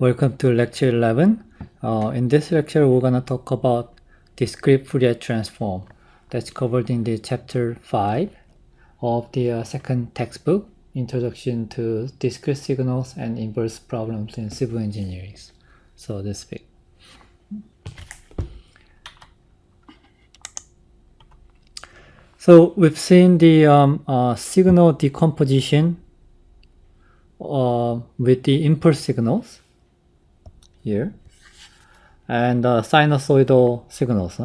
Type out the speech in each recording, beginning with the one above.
Welcome to lecture 11. In this lecture, we're going to talk about discrete Fourier transform that's covered in the chapter 5 of the second textbook, Introduction to Discrete Signals and Inverse Problems in Civil Engineering. So this week. So we've seen the signal decomposition with the impulse signals here and sinusoidal signals.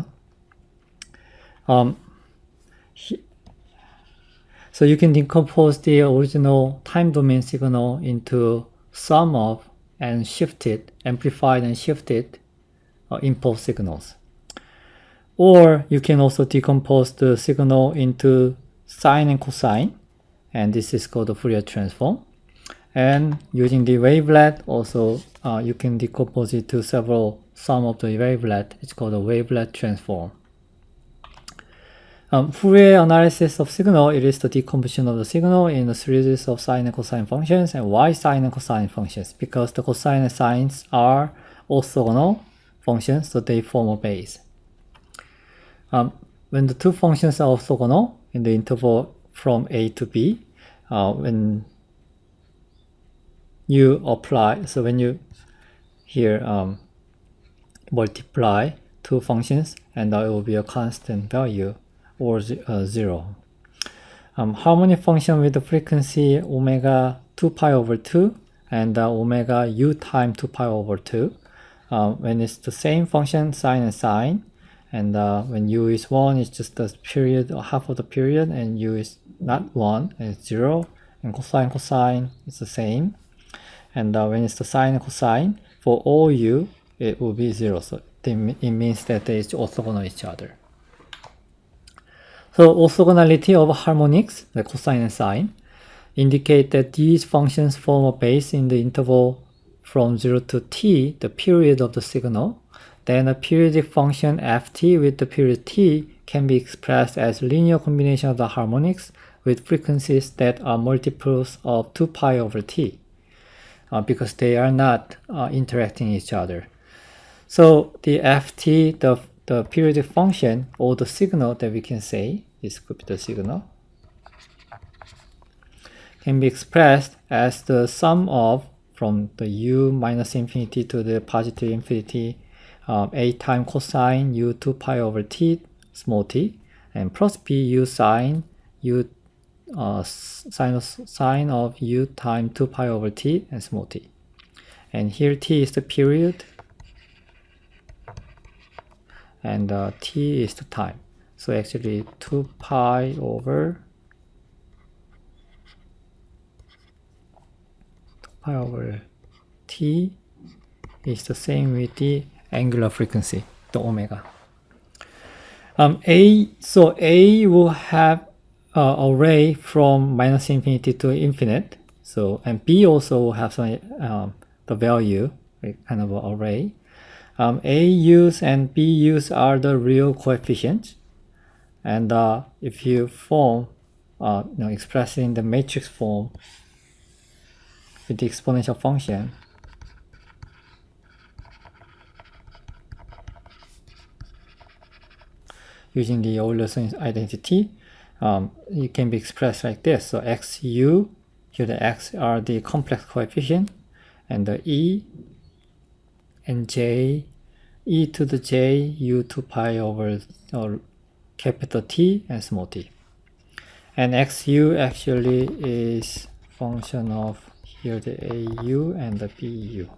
So you can decompose the original time domain signal into sum of and shifted, amplified and shifted impulse signals. Or you can also decompose the signal into sine and cosine, and this is called the Fourier transform. And using the wavelet, also you can decompose it to several sum of the wavelet. It's called a wavelet transform. Fourier analysis of signal, it is the decomposition of the signal in a series of sine and cosine functions. And why sine and cosine functions? Because the cosine and sines are orthogonal functions, so they form a base. When the two functions are orthogonal in the interval from a to b, when you apply, so when you here multiply two functions, and it will be a constant value or 0. Harmonic function with the frequency omega 2 pi over 2 and omega u time 2 pi over 2. When it's the same function, sine and sine, and when u is 1, it's just the period or half of the period, and u is not 1, and it's 0, and cosine is the same. And when it's the sine and cosine, for all u, it will be 0. So it means that they are orthogonal each other. So orthogonality of harmonics, the cosine and sine, indicate that these functions form a base in the interval from 0 to t, the period of the signal. Then a periodic function ft with the period t can be expressed as linear combination of the harmonics with frequencies that are multiples of 2 pi over t. Because they are not interacting each other. So the ft, the periodic function, or the signal that we can say, this could be the signal, can be expressed as the sum of, from the u minus infinity to the positive infinity, a times cosine u 2 pi over t, small t, and plus b u sine u sine of u times 2 pi over t and small t. And here t is the period, and t is the time. So actually 2 pi over t is the same with the angular frequency, the omega. So A will have array from minus infinity to infinite. So, and B also will have some, the value, kind of an array. AU's and BU's are the real coefficients. And if you form, express in the matrix form with the exponential function, using the Euler's identity, it can be expressed like this. So xu, here the x are the complex coefficient, and the e and j, e to the j, u 2 pi over capital T and small t. And xu actually is function of here the au and the bu.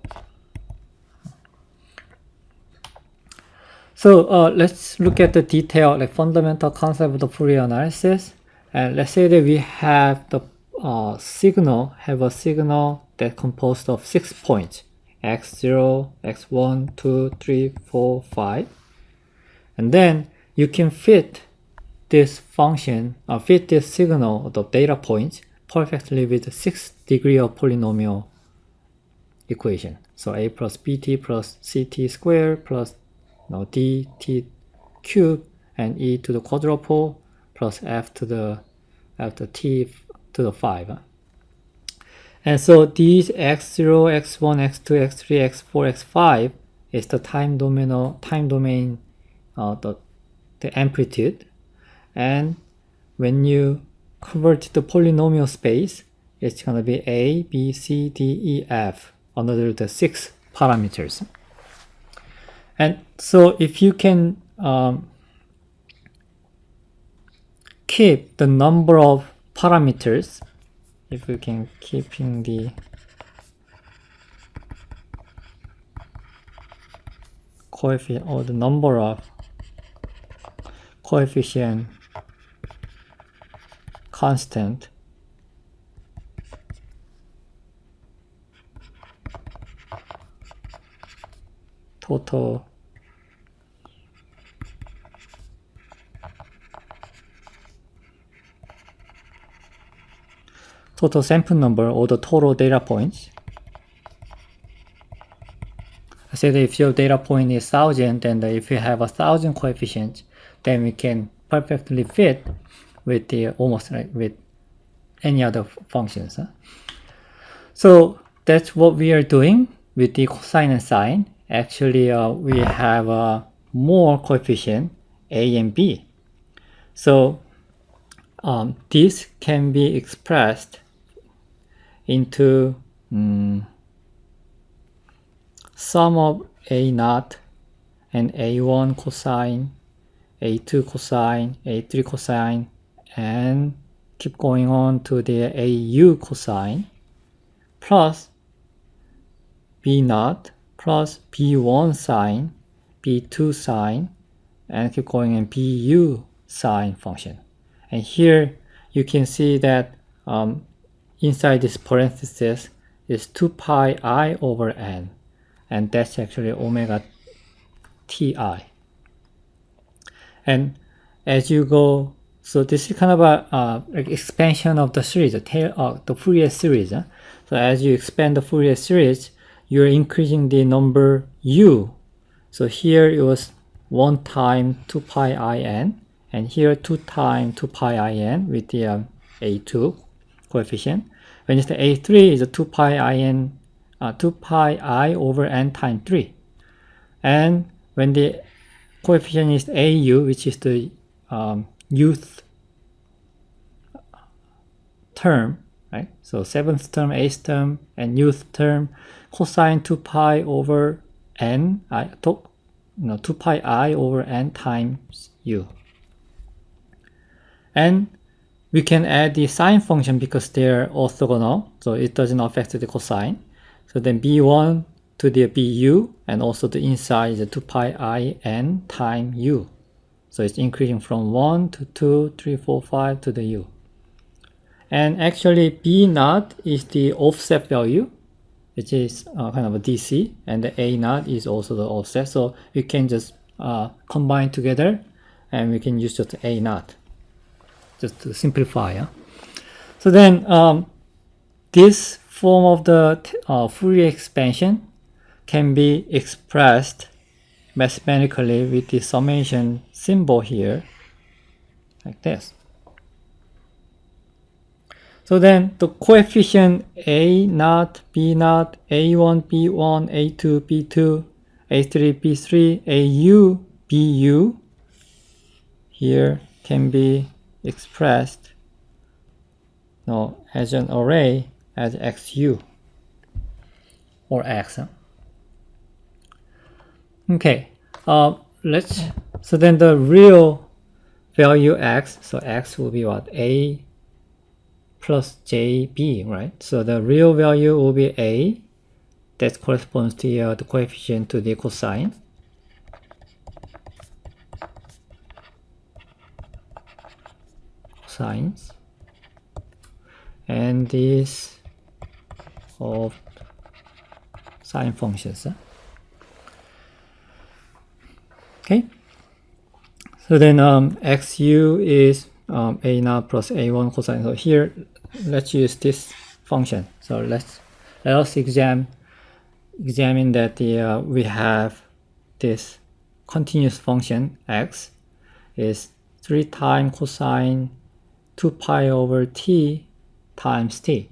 So let's look at the detail, like fundamental concept of the Fourier analysis. And let's say that we have the signal that composed of 6 points, x0, x1, 2, 3, 4, 5. And then you can fit this function, fit this signal, the data points, perfectly with the 6th degree of polynomial equation. So a plus bt plus ct squared plus dt cubed and e to the quadruple plus f to the t to the 5. And so these x0, x1, x2, x3, x4, x5 is the time domain, the amplitude. And when you convert the polynomial space, it's going to be A, B, C, D, E, F, another the 6 parameters. And so if you can keep the number of parameters, if we can keeping the coefficient or the number of coefficient constant, total sample number or the total data points. I said if your data point is 1000, then if you have 1000 coefficients, then we can perfectly fit with the almost like with any other functions. So that's what we are doing with the cosine and sine. Actually, we have more coefficient A and B. So this can be expressed into sum of A naught and A1 cosine, A2 cosine, A3 cosine, and keep going on to the AU cosine, plus B naught, plus B1 sine, B2 sine, and keep going in BU sine function. And here you can see that inside this parenthesis is 2 pi I over n, and that's actually omega ti. And as you go, so this is kind of a expansion of the series, the Fourier series. So as you expand the Fourier series, you're increasing the number u. So here it was 1 time 2 pi I n, and here 2 times 2 pi I n with the A2 coefficient. When it's the A3 is a 2 pi I over n times 3. And when the coefficient is AU, which is the youth term, right? So 7th term, 8th term, and youth term, cosine 2 pi over n, 2 pi I over n times u. And we can add the sine function because they're orthogonal, so it doesn't affect the cosine. So then b1 to the bu, and also the inside is 2 pi I n times u. So it's increasing from 1 to 2, 3, 4, 5 to the u. And actually b naught is the offset value, which is kind of a DC, and the a naught is also the offset. So we can just combine together, and we can use just a naught, just to simplify. So then this form of the Fourier expansion can be expressed mathematically with the summation symbol here, like this. So then the coefficient A naught, B naught, A1, B1, A2, B2, A3, B3, AU, BU here can be expressed as an array as XU or X. Okay, so then the real value X, so X will be what? A plus JB, right? So the real value will be A, that corresponds to the coefficient to the cosine. Sines. And these of sine functions. Okay, so then XU is A naught plus A1 cosine. So here, let's use this function. So let us examine that we have this continuous function x is 3 times cosine 2 pi over t times t.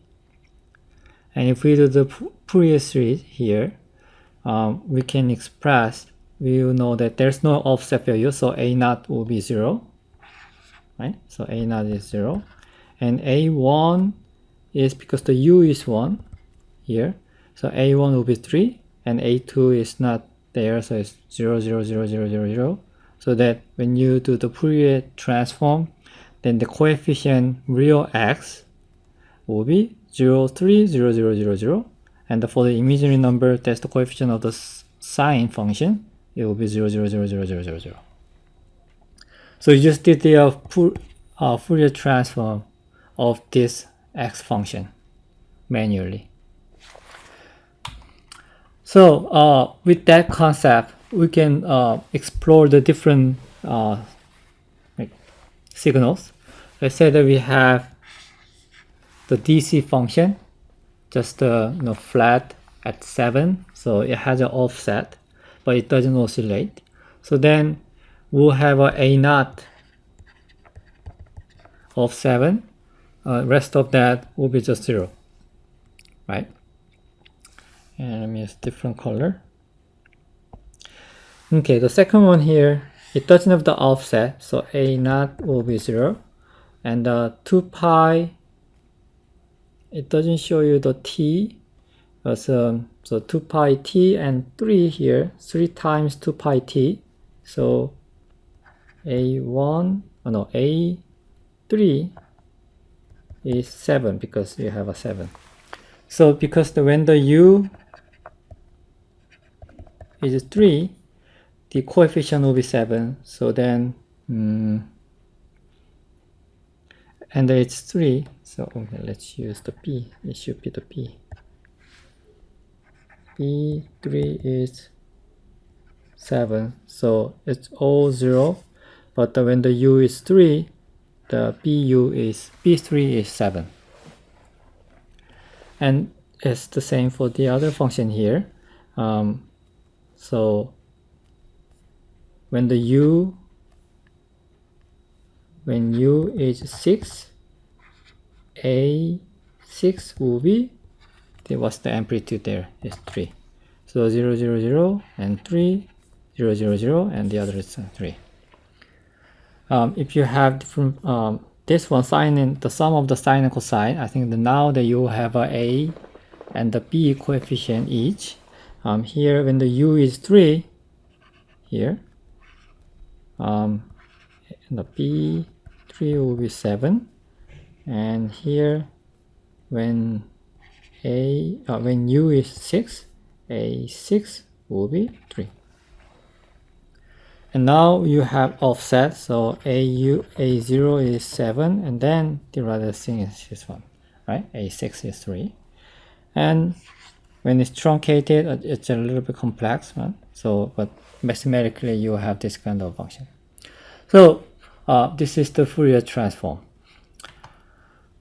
And if we do the Fourier series here, we can express, we will know that there's no offset value, so A0 will be 0, right? So A0 is 0, and A1 is because the U is 1 here, so A1 will be 3, and A2 is not there, so it's 0, 0, 0, 0, 0, 0. So that when you do the Fourier transform, then the coefficient real x will be 0, 3, 0, 0, 0, 0. And for the imaginary number, that's the coefficient of the sine function, it will be 0, 0, 0, 0, 0, 0, 0. So you just did the Fourier transform of this x function manually. So with that concept, we can explore the different signals. Let's say that we have the DC function, just flat at 7, so it has an offset, but it doesn't oscillate. So then we'll have a A0 of 7. Rest of that will be just 0, right? And let me use different color. Okay, the second one here, it doesn't have the offset, so A0 will be 0. And 2 pi, it doesn't show you the t, so 2 pi t and 3 here, 3 times 2 pi t, so A3 is 7 because you have a 7. So because when the u is 3, the coefficient will be 7, so then and it's 3, so okay, let's use the p, it should be the p. B3 is 7, so it's all 0, but when the u is 3, the B3 is 7. And it's the same for the other function here. So when u is 6, A6 will be, what's the amplitude there? It's 3. So 0, 0, 0, and 3, 0, 0, 0, and the other is 3. If you have different, this one sine and the sum of the sine and cosine, I think that now that you have a and the b coefficient each. Here when the u is 3, here, the b3 will be 7, and here when u is 6, a6 will be 3. And now you have offset, so a0 is 7, and then the other thing is this one, right? A6 is 3. And when it's truncated, it's a little bit complex, right? So, but mathematically you have this kind of function. So this is the Fourier transform.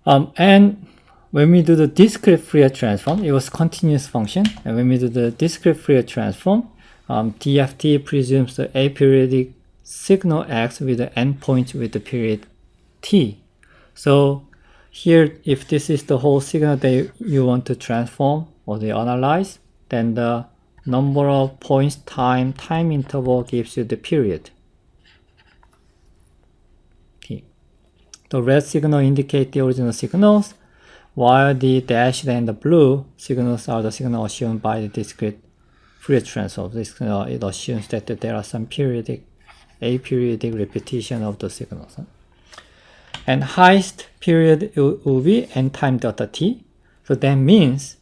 And when we do the discrete Fourier transform, it was continuous function. And when we do the discrete Fourier transform, DFT presumes the aperiodic signal x with the endpoint with the period t. So here, if this is the whole signal that you want to transform or they analyze, then the number of points time interval gives you the period t. The red signal indicate the original signals, while the dashed and the blue signals are the signal assumed by the discrete Fourier transform. This it assumes that there are some aperiodic repetition of the signals. And highest period will be n time delta t. So that means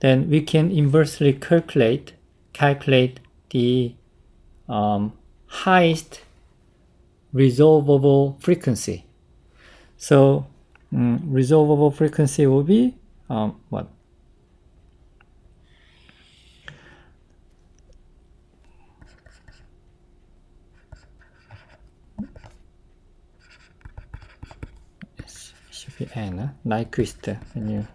then we can inversely calculate the highest resolvable frequency. So resolvable frequency will be what? Should be n, Nyquist when you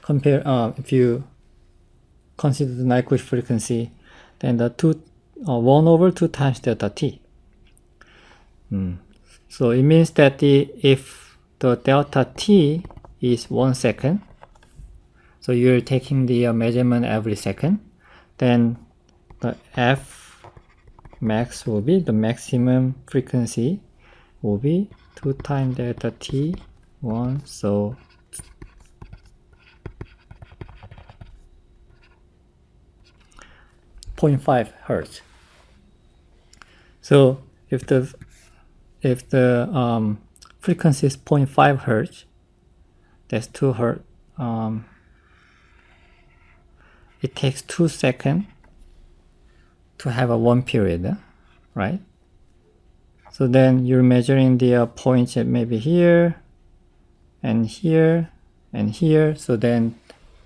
compare, if you consider the Nyquist frequency, then the 1/2 times delta t. So it means that if the delta t is 1 second, so you're taking the measurement every second, then the f max will be, the maximum frequency will be 2 times delta t 1, so 0.5 hertz. So if the frequency is 0.5 hertz, that's 2 hertz. It takes 2 seconds to have a 1 period, right? So then you're measuring the points at maybe here and here and here. So then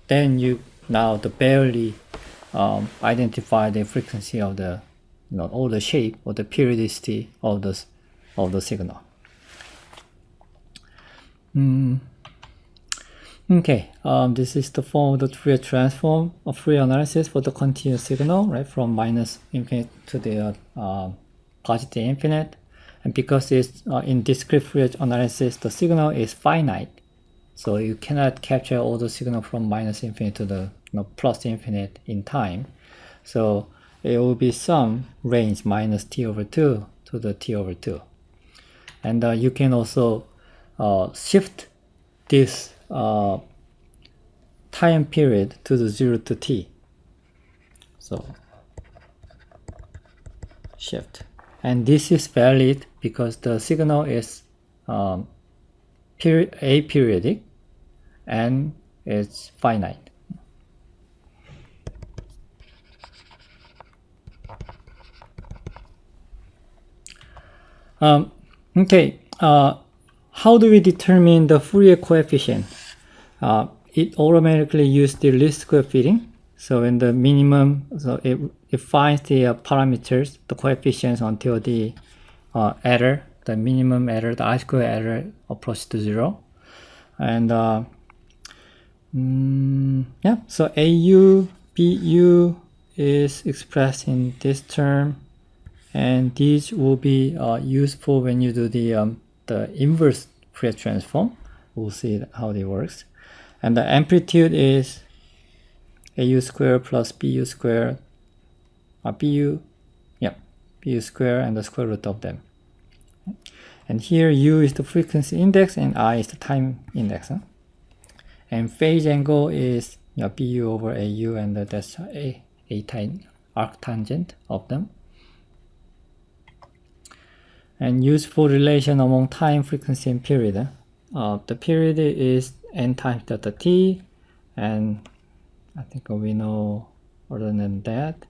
you now barely identify the frequency of the, or the shape or the periodicity of the signal. Okay, this is the form of the Fourier transform of Fourier analysis for the continuous signal, right, from minus infinite to the positive infinite. And because it's in discrete Fourier analysis, the signal is finite, so you cannot capture all the signal from minus infinite to the plus infinite in time. So it will be some range minus t over 2 to the t over 2. And you can also shift this time period to the 0 to t. So shift. And this is valid because the signal is aperiodic and it's finite. Okay, how do we determine the Fourier coefficient? It automatically uses the least square fitting. So in the minimum, so it finds the parameters, the coefficients until the error, the minimum error, the I-square error approaches to 0. And yeah, so AU, BU is expressed in this term, and these will be useful when you do the inverse Fourier transform. We'll see how it works. And the amplitude is AU squared plus BU squared, BU squared and the square root of them. And here U is the frequency index and I is the time index. And phase angle is BU over AU, and that's a arctangent of them. And useful relation among time, frequency, and period. The period is n times delta t, and I think we know other than that.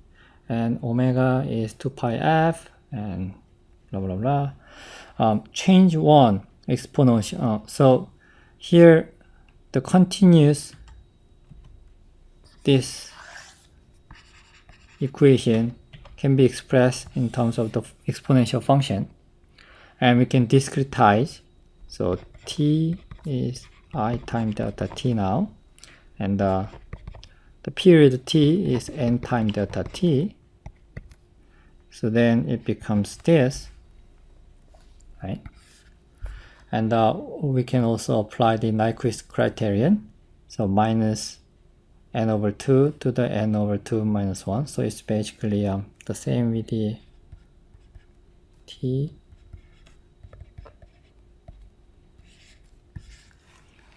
And omega is 2 pi f, and blah blah blah. Change 1 exponential. So here the continuous, this equation can be expressed in terms of the exponential function, and we can discretize. So t is I times delta t now, and the period t is n times delta t. So then it becomes this, right? And we can also apply the Nyquist criterion. So minus n over 2 to the n over 2 minus 1. So it's basically the same with the t.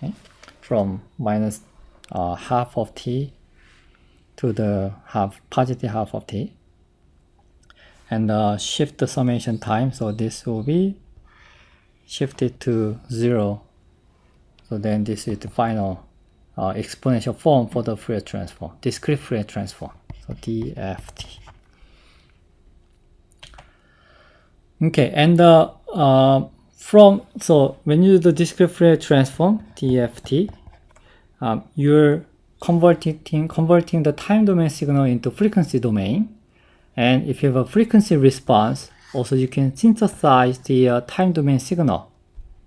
Okay. From minus half of t to the positive half of t. And shift the summation time. So this will be shifted to 0. So then this is the final exponential form for the Fourier transform, discrete Fourier transform. So DFT. Okay, and so when you do the discrete Fourier transform, DFT, you're converting the time domain signal into frequency domain. And if you have a frequency response, also you can synthesize the time domain signal.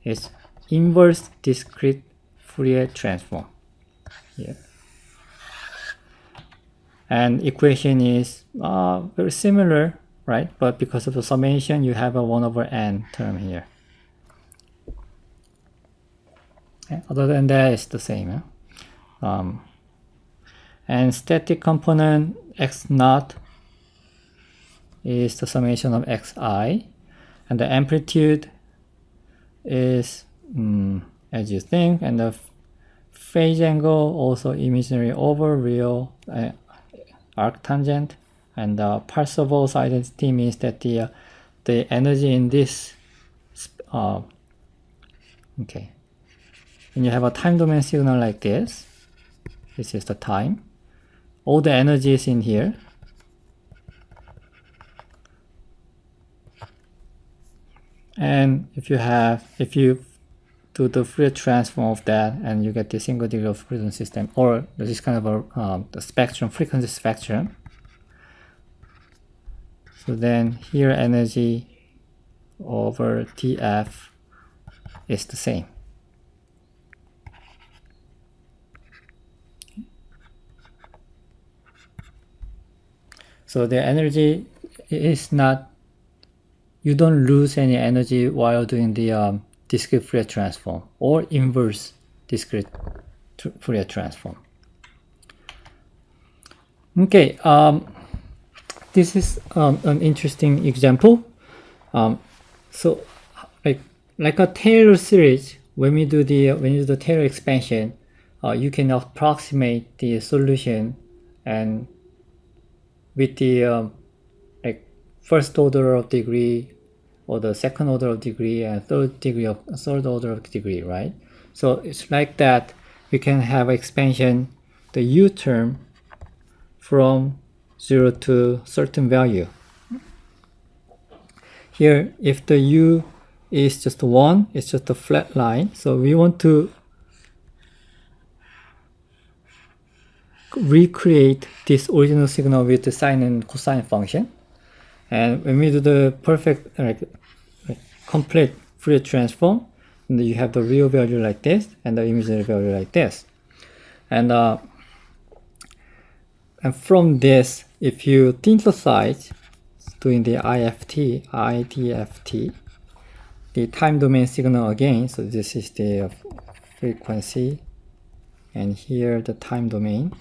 It's inverse discrete Fourier transform. Here. And equation is very similar right? But because of the summation, you have a 1 over n term here. Okay. Other than that, it's the same. And static component x naught is the summation of xi, and the amplitude is as you think, and the phase angle also imaginary over real arctangent, and the Parseval's identity means that the energy in this okay, when you have a time domain signal like this is the time, all the energy is in here, and if you do the Fourier transform of that, and you get the single degree of freedom system, or this kind of a the spectrum, frequency spectrum. So then here energy over df is the same. So the energy is not, you don't lose any energy while doing the discrete Fourier transform or inverse discrete Fourier transform. Okay, this is an interesting example. So like a Taylor series, when you do the Taylor expansion, you can approximate the solution and with the like first order of degree or the second order of degree and third order of degree, right? So it's like that. We can have expansion, the u term from 0 to certain value. Here, if the u is just 1, it's just a flat line. So we want to recreate this original signal with the sine and cosine function. And when we do the perfect, complete Fourier transform, and you have the real value like this and the imaginary value like this. And from this, if you synthesize doing the IDFT, the time domain signal again, so this is the frequency, and here the time domain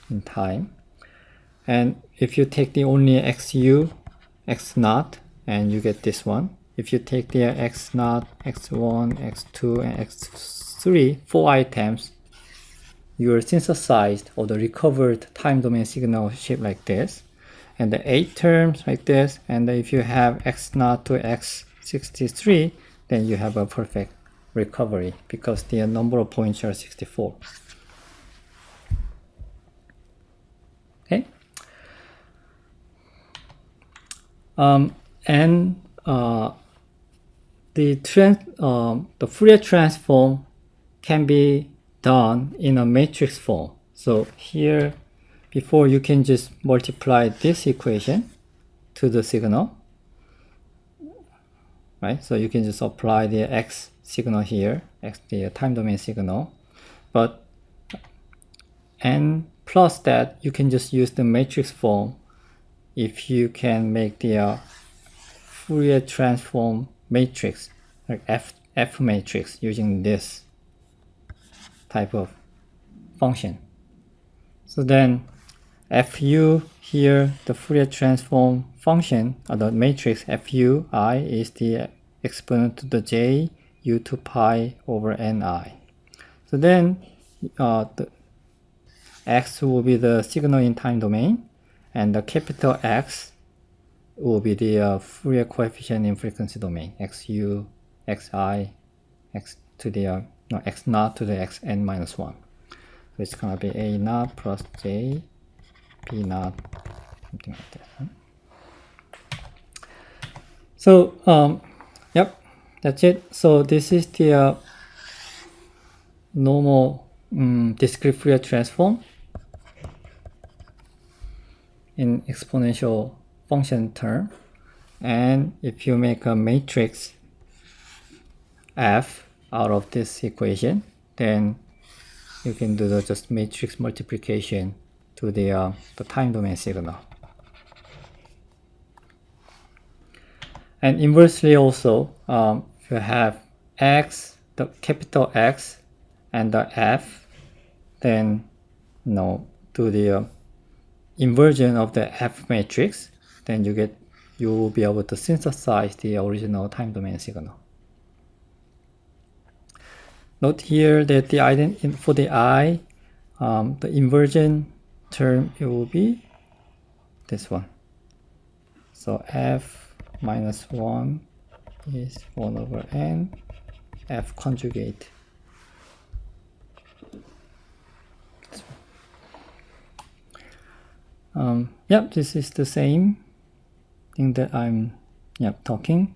in time. And if you take the only xu, x naught, and you get this one. If you take the x naught, x1, x2, and x3, 4 items, you are synthesized or the recovered time domain signal shaped like this. And the 8 terms like this. And if you have x naught to x63, then you have a perfect recovery because the number of points are 64. Okay. The Fourier transform can be done in a matrix form. So here, before you can just multiply this equation to the signal, right? So you can just apply the x signal here, the time domain signal, and plus that you can just use the matrix form if you can make the Fourier transform matrix, like F matrix, using this type of function. So then Fu here, the Fourier transform function, the matrix Fu I is the exponent to the j u to pi over ni. So then the x will be the signal in time domain, and the capital X will be the Fourier coefficient in frequency domain, xu, xi, x naught to the xn minus 1. So it's going to be a naught plus j, b naught, something like that. So, yep, that's it. So this is the normal discrete Fourier transform in exponential function term. And if you make a matrix F out of this equation, then you can do the just matrix multiplication to the time domain signal. And inversely also, if you have X, the capital X, and the F, then do the inversion of the F matrix, then you will be able to synthesize the original time domain signal. Note here that for the I, the inversion term, it will be this one. So F minus 1 is 1 over n F conjugate. This is the same thing that I'm talking.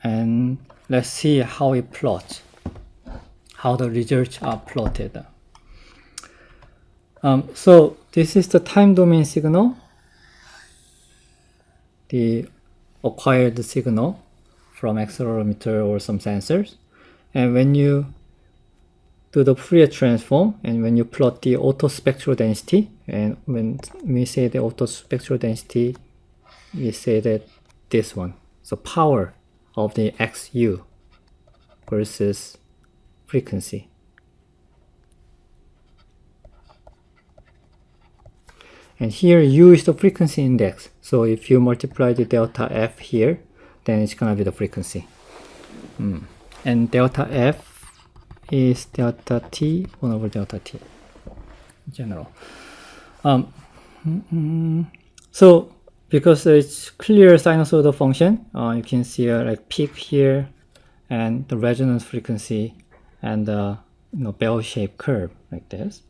And let's see how it plots, how the results are plotted. So this is the time domain signal, the acquired signal from accelerometer or some sensors. And when you do the Fourier transform, and when you plot the autospectral density, and when we say the autospectral density, we say that this one, so power of the XU versus frequency. And here U is the frequency index. So if you multiply the delta F here, then it's gonna be the frequency. And delta F is delta T 1 over delta T in general. So because it's clear sinusoidal function, you can see a peak here and the resonance frequency and the bell-shaped curve like this.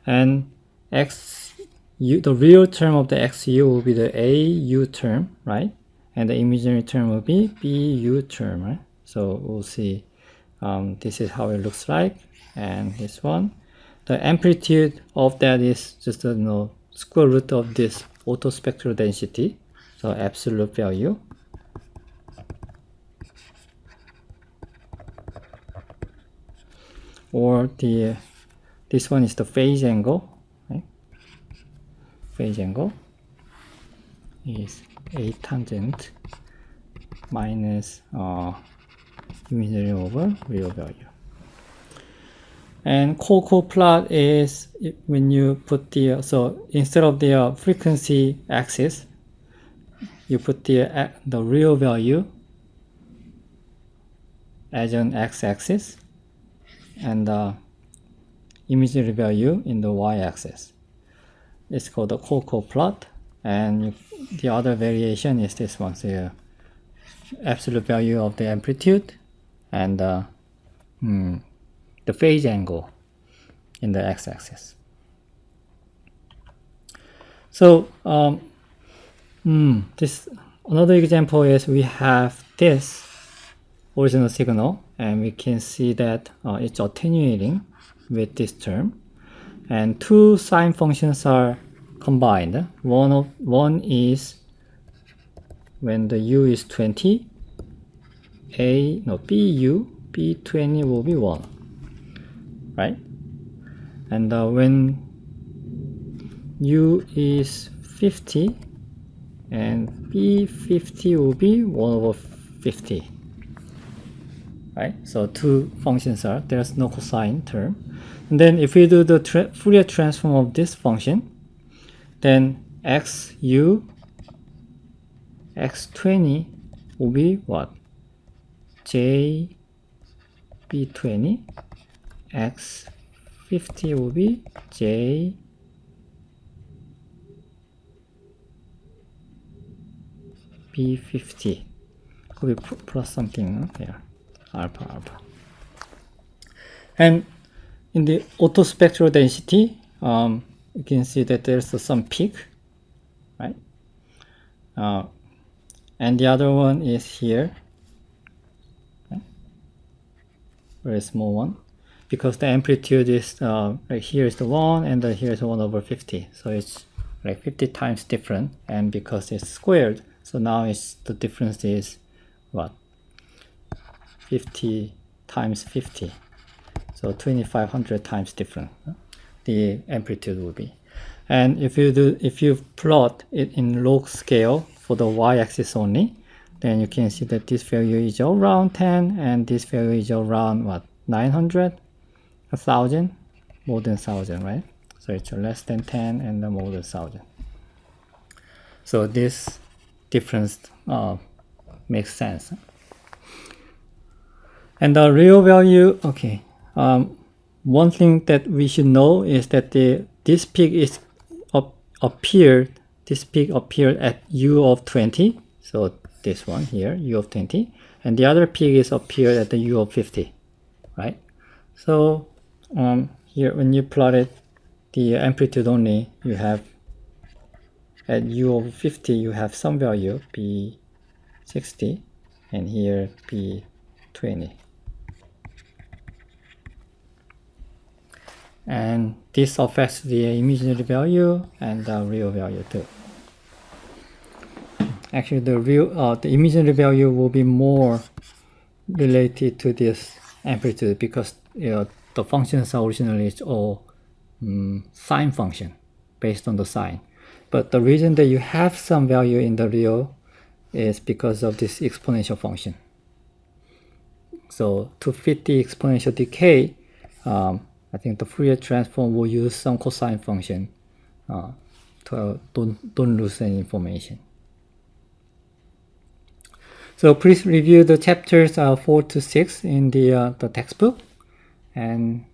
And the real term of the XU will be the AU term, right? And the imaginary term will be BU term, right? So we'll see. This is how it looks like, and this one. The amplitude of that is just the square root of this autospectral density, so absolute value. Or this one is the phase angle, right? Phase angle is A tangent minus imaginary over real value. And Coco plot is when you put so instead of the frequency axis, you put the real value as an x-axis and the imaginary value in the y-axis. It's called the Coco plot, and the other variation is this one. So absolute value of the amplitude and the phase angle in the x-axis. So this another example is we have this original signal, and we can see that it's attenuating with this term, and two sine functions are combined. One is when the u is 20, B20 will be 1, right? And when u is 50, and B50 will be 1 over 50, right? So two functions there's no cosine term. And then if we do the Fourier transform of this function, then XU X20 will be what? JB20, X50 will be JB50. Could be plus something there, alpha. And in the autospectral density, you can see that there's some peak, right? And the other one is here, okay? Very small one, because the amplitude is right here is the 1, and here is 1 over 50. So it's like 50 times different, and because it's squared, so now the difference is what? 50 times 50. So 2500 times different, the amplitude will be. And if you plot it in log scale for the y-axis only, then you can see that this value is around 10 and this value is around what, 900, 1000, more than 1000, right? So it's less than 10 and more than 1000. So this difference makes sense. And the real value, okay. One thing that we should know is that this peak is appeared at u of 20. So this one here, u of 20, and the other peak is appeared at the u of 50, right? So here when you plot it, the amplitude only, you have at u of 50 you have some value b 60 and here b 20. And this affects the imaginary value and the real value too. Actually, the imaginary value will be more related to this amplitude because the functions are originally all sine function based on the sine. But the reason that you have some value in the real is because of this exponential function. So to fit the exponential decay, I think the Fourier transform will use some cosine function to don't lose any information. So please review the chapters 4 to 6 in the textbook. And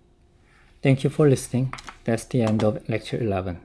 thank you for listening. That's the end of lecture 11.